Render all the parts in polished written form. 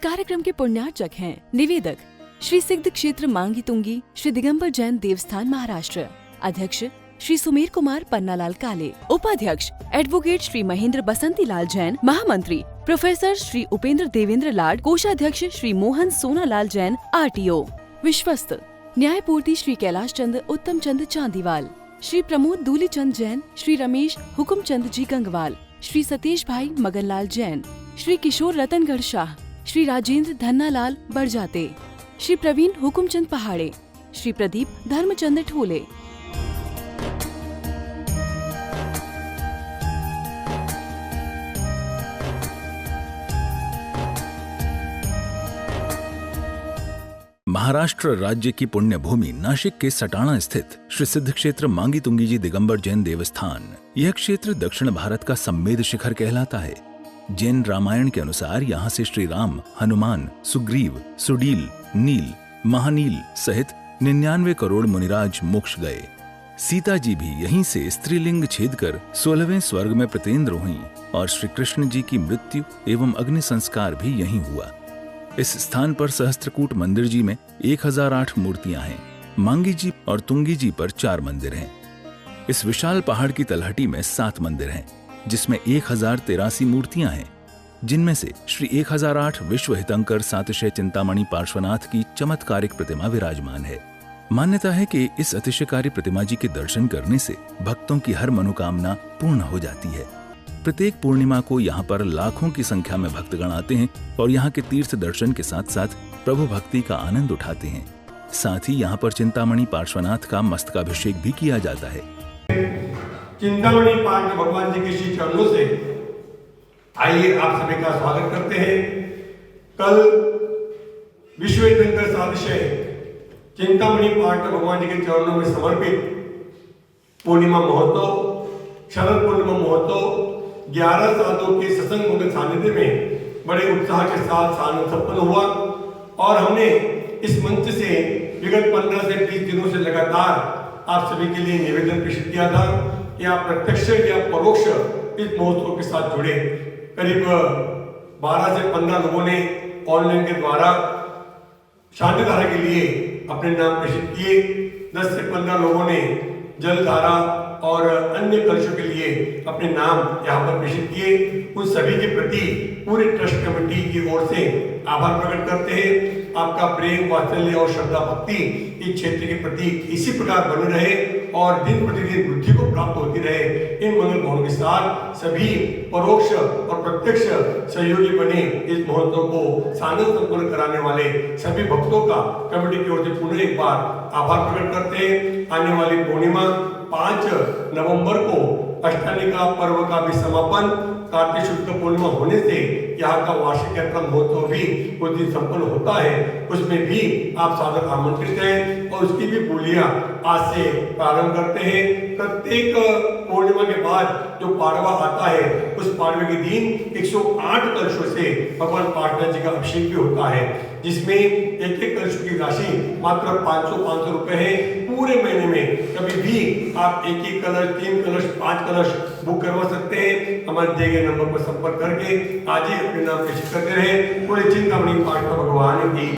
कार्यक्रम के पुण्यार्चक हैं निवेदक श्री सिद्ध क्षेत्र मांगी तुंगी श्री दिगंबर जैन देवस्थान महाराष्ट्र, अध्यक्ष श्री सुमेर कुमार पन्नालाल काले, उपाध्यक्ष एडवोकेट श्री महेंद्र बसंती लाल जैन, महामंत्री प्रोफेसर श्री उपेंद्र देवेंद्र लाड, कोषाध्यक्ष श्री मोहन सोनालाल जैन RTO, विश्वस्त न्यायपूर्ति श्री कैलाश चंद उत्तम चंद चांदीवाल, श्री प्रमोद दूलीचंद जैन, श्री रमेश हुकुमचंद जी गंगवाल, श्री सतीश भाई मगनलाल जैन, श्री किशोर रतनगढ़ शाह, श्री राजेंद्र धन्नालाल बरजाते, श्री प्रवीण हुकुमचंद पहाड़े, श्री प्रदीप धर्मचंद ठोले। महाराष्ट्र राज्य की पुण्य भूमि नाशिक के सटाणा स्थित श्री सिद्ध क्षेत्र मांगी तुंगी जी दिगंबर जैन देवस्थान, यह क्षेत्र दक्षिण भारत का सम्मेद शिखर कहलाता है। जैन रामायण के अनुसार यहाँ से श्री राम, हनुमान, सुग्रीव, सुडील, नील, महानील सहित 99 करोड़ मुनिराज मोक्ष गए। सीता जी भी यहीं से स्त्रीलिंग छेद कर 16वें स्वर्ग में प्रतेंद्र हुई और श्री कृष्ण जी की मृत्यु एवं अग्नि संस्कार भी यहीं हुआ। इस स्थान पर सहस्त्रकूट मंदिर जी में 1008 मूर्तियां हैं। मांगी जी और तुंगी जी पर 4 मंदिर हैं। इस विशाल पहाड़ की तलहटी में 7 मंदिर हैं, जिसमें 1083 मूर्तियां हैं, जिनमें से श्री 1008 विश्व हितंकर सातिशय चिंतामणि पार्श्वनाथ की चमत्कारिक प्रतिमा विराजमान है। मान्यता है कि इस अतिशयकारी प्रतिमा जी के दर्शन करने से भक्तों की हर मनोकामना पूर्ण हो जाती है। प्रत्येक पूर्णिमा को यहाँ पर लाखों की संख्या में भक्तगण आते हैं और यहाँ के तीर्थ दर्शन के साथ साथ प्रभु भक्ति का आनंद उठाते हैं। साथ ही यहाँ पर चिंतामणि पार्श्वनाथ का मस्तकाभिषेक भी किया जाता है। चिंतामणि पार्श्व भगवान जी के श्री चरणों से आइए आप सभी का स्वागत करते हैं। कल विश्व हितंकर सातिशय चिंतामणि पार्श्व भगवान जी के चरणों में समर्पित पूर्णिमा महोत्सव, शरद पूर्णिमा महोत्सव 11 साधुओं के सत्संग के सानिध्य में बड़े उत्साह के साथ संपन्न हुआ और हमने इस मंच से विगत 15 से 20 दिनों से लगातार आप सभी के लिए निवेदन प्रेषित किया था कि आप प्रत्यक्ष या परोक्ष इस महोत्सव के साथ जुड़े। करीब 12 से 15 लोगों ने ऑनलाइन के द्वारा शांतिधारा के लिए अपने नाम प्रेषित किए। 10 से 15 लोगों ने जलधारा और अन्य कलशों के लिए अपने नाम यहाँ पर प्रेषित किए। उन सभी के प्रति पूरे ट्रस्ट कमेटी की ओर से आभार प्रकट करते हैं। आपका प्रेम, वात्सल्य और श्रद्धा भक्ति इस क्षेत्र के प्रति इसी प्रकार बनी रहे और दिन प्रतिदिन वृद्धि को प्राप्त होती रहे। इन मंगल भावों के साथ सभी परोक्ष और प्रत्यक्ष सहयोगी बने इस महोत्सव को सानंद संपन्न कराने वाले सभी भक्तों का कमेटी की ओर से पुनः एक बार आभार प्रकट करते हैं। आने वाली पूर्णिमा 5 नवंबर को अष्टालिका पर्व का भी समापन कार्तिक शुक्ल पूर्णिमा होने से यहाँ का वार्षिक यात्रा महोत्सव भी उस दिन संपन्न होता है। उसमें भी आप सादर आमंत्रित हैं और उसकी भी बोलियां आज से प्रारंभ करते हैं। प्रत्येक पूर्णिमा के बाद जो पाड़वा आता है उस पाड़वे के दिन 108 कलशों से भगवान पार्श्वनाथ जी का अभिषेक भी होता है, जिसमें एक कलश की राशि मात्र 500 रुपए है। पूरे महीने में कभी भी आप 1 कलश, 3 कलश, 5 कलश बुक करवा सकते हैं। हमारे दिए गए नंबर पर संपर्क करके आज ही अपने नाम प्रेषित करते रहे। पूरे चिंतामणि पार्श्व भगवान की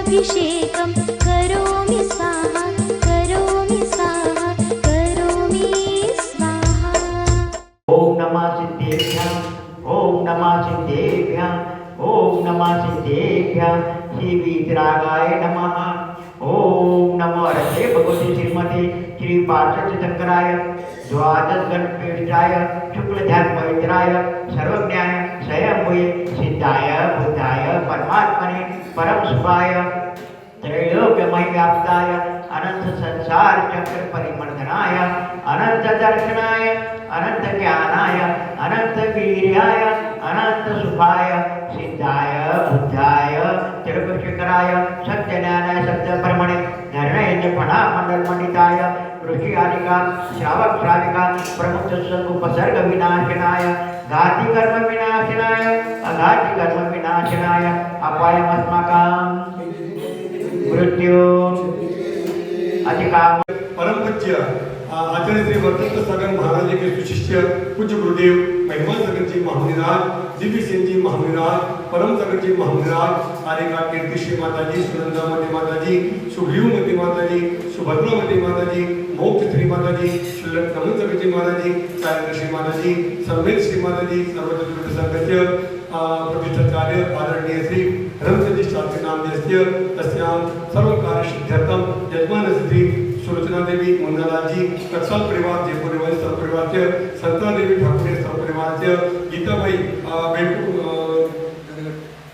अभिषेकं करोमि स्वाहा, करोमि स्वाहा, करोमि स्वाहा। ओम नमः सिद्धेभ्यः, ओम नमः सिद्धेभ्यः, ओम नमः सिद्धेभ्यः, श्री वीतरागाय नमः। ओम नमो अर्थे भगवते श्रीमते श्री पार्श्व शंकराय द्वादश गणपेशाय शुक्ल ध्यान पवित्राय सर्वज्ञाय स्वयंभुवे सिद्धाय बुद्धाय परमात्मने परम शुभाय त्रैलोक्यमय व्याप्ताय अनंत संसार चक्र परिमर्दनाय अनंत दर्शनाय अनंत ज्ञानाय अनंत वीर्याय अनंत शुभाय सिद्धाय बुद्धाय त्रिपुरशेखराय सत्य ज्ञानाय सत्य ब्रह्मणे निर्णय फणा मंडल मंडिताय ऋषि आदिका श्रावक श्राविका प्रमुख सत्संग उपसर्ग विनाशनाय घाति कर्म विनाशनाय अघाति कर्म विनाशनाय अपायमस्माकं मृत्यु अधिकार परम पूज्य आचार्य श्री वर्तंत सगन महाराज जी के सुशिष्य पूज्य गुरुदेव महिमा सगन जी महामुनिराज दिव्य सिंह जी महामुनिराज परम सगन जी महामुनिराज आर्यका कीर्ति श्री माता जी सुनंदामती माता जी सुभ्यूमती माता जी सुभद्रामती माता जी मोक्ष श्री माता जी नमन सगन जी महाराज जी सायंद्र श्री माता जी संवेद श्री माता जी सर्वत्र संगत्य प्रतिष्ठाचार्य आदरणीय श्री धर्मसिद्धि शास्त्री नामधेयस्य तस्यां सर्वकार्य सिद्ध्यर्थम यजमान श्री सुलोचना देवी मंगलाल जी टकसाल परिवार जयपुर निवासी सर्व परिवार के संता देवी ठाकुर सर्व परिवार के गीताबाई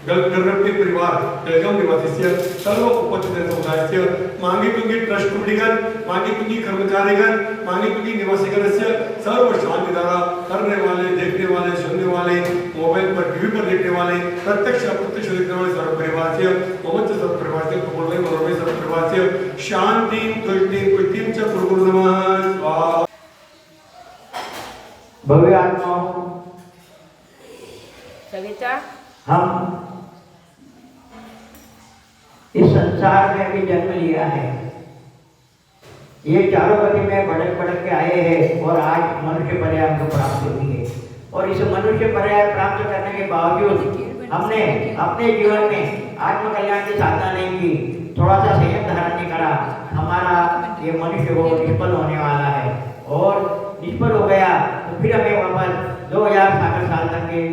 गलगर्टे परिवार बेळगाव निवासी सर्व उपस्थित समुदाय मांगी तुंगी ट्रस्ट कुटुंबीगण मांगी तुंगी कर्मचारीगण मांगी तुंगी निवासीगण सर्व शांतिधारा करने वाले देखने वाले सुनने वाले मोबाइल पर टीवी पर देखने वाले प्रत्यक्ष अप्रत्यक्ष देखने वाले सर्व परिवार से मोहम्मद सर्व परिवार से बोलने मनोरमे सर्व परिवार से शांति तुष्टि कुटिम च गुरु नमः स्वाहा भव्य आत्माओं सविता हम इस संसार में भी जन्म लिया है। ये चारों गति में भटक भटक के आए हैं और आज मनुष्य पर्याय हमको प्राप्त हुई है। और इस मनुष्य पर्याय प्राप्त करने के बावजूद हमने अपने जीवन में आत्म कल्याण की साधना नहीं की, थोड़ा सा संयम धारण नहीं करा, हमारा ये मनुष्य वो निष्फल होने वाला है। और निष्फल हो गया तो फिर हमें वापस 2000 साल तक के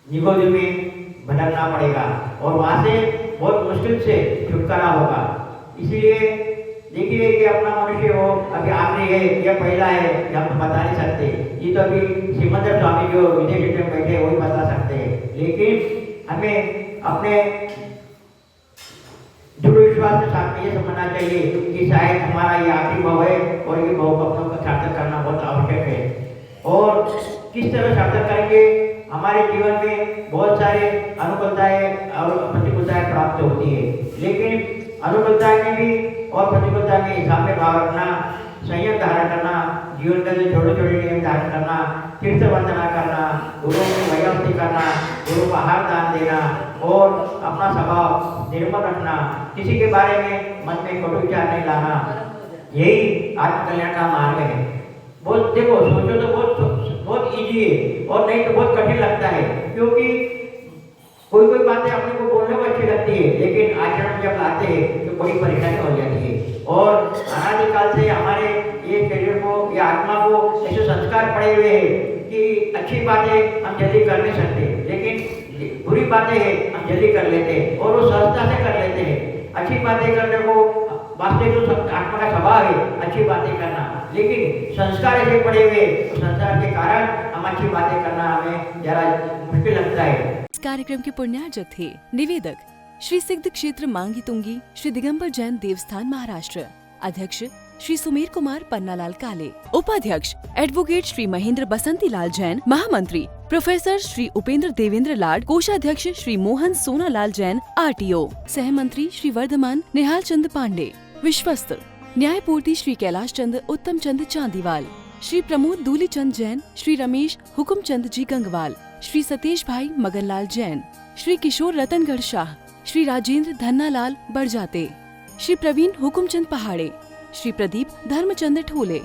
निगोदी में भटकना पड़ेगा और वहाँ से बहुत मुश्किल से छुटकारा होगा। इसलिए देखिए ये अपना मनुष्य हो अभी आखिरी है या पहला है ये हम बता नहीं सकते, ये तो अभी सिमंदर स्वामी जो विदेश में बैठे वही बता सकते हैं। लेकिन हमें अपने दृढ़ विश्वास के साथ ये समझना चाहिए कि शायद हमारा ये आखिरी भाव है और ये भाव अपनों का सार्थक करना बहुत आवश्यक है। और किस तरह सार्थक करेंगे, हमारे जीवन में बहुत सारे अनुकूलताएं और प्रतिकूलताएं प्राप्त होती है, लेकिन अनुकूलताएं में भी और प्रतिकूलता में हिसाब में भाव रखना, संयम धारण करना, जीवन का जो छोटे छोटे नियम धारण करना, तीर्थ वंदना करना, गुरुओं की वैभवती करना, गुरु को आहार दान देना और अपना स्वभाव निर्मल रखना, किसी के बारे में मन में कटु विचार नहीं लाना, यही आत्मकल्याण का मार्ग है। बहुत देखो सोचो तो बहुत इजी है और नहीं तो बहुत कठिन लगता है, क्योंकि कोई कोई बातें अपने को बोलने को अच्छी लगती है लेकिन आचरण जब लाते हैं तो बड़ी परेशानी हो जाती है। और अनादिकाल से हमारे ये शरीर को या आत्मा को ऐसे संस्कार पड़े हुए हैं कि अच्छी बातें हम जल्दी कर नहीं सकते, लेकिन बुरी बातें हैं हम जल्दी कर लेते हैं और वो सहजता से कर लेते हैं। अच्छी बातें करने को वास्तविक तो आत्मा का स्वभाव है अच्छी बातें करना, लेकिन संस्कार ऐसे पड़े हुए तो संस्कार के कारण हम अच्छी बातें करना हमें जरा मुश्किल लगता है। इस कार्यक्रम के पुण्यार्जक थे निवेदक श्री सिद्ध क्षेत्र मांगी तुंगी श्री दिगंबर जैन देवस्थान महाराष्ट्र, अध्यक्ष श्री सुमेर कुमार पन्नालाल काले, उपाध्यक्ष एडवोकेट श्री महेंद्र बसंती लाल जैन, महामंत्री प्रोफेसर श्री उपेंद्र देवेंद्र लाड, कोषाध्यक्ष श्री मोहन सोनालाल जैन RTO, सहमंत्री श्री वर्धमान निहाल चंद पांडे, विश्वस्त न्यायपूर्ति श्री कैलाश चंद उत्तम चंद चांदीवाल, श्री प्रमोद दूली चंद जैन, श्री रमेश हुकुम चंद जी गंगवाल, श्री सतीश भाई मगनलाल जैन, श्री किशोर रतनगढ़ शाह, श्री राजेंद्र धन्नालाल बड़जाते, श्री प्रवीण हुकुमचंद पहाड़े, श्री प्रदीप धर्मचंद ठोले।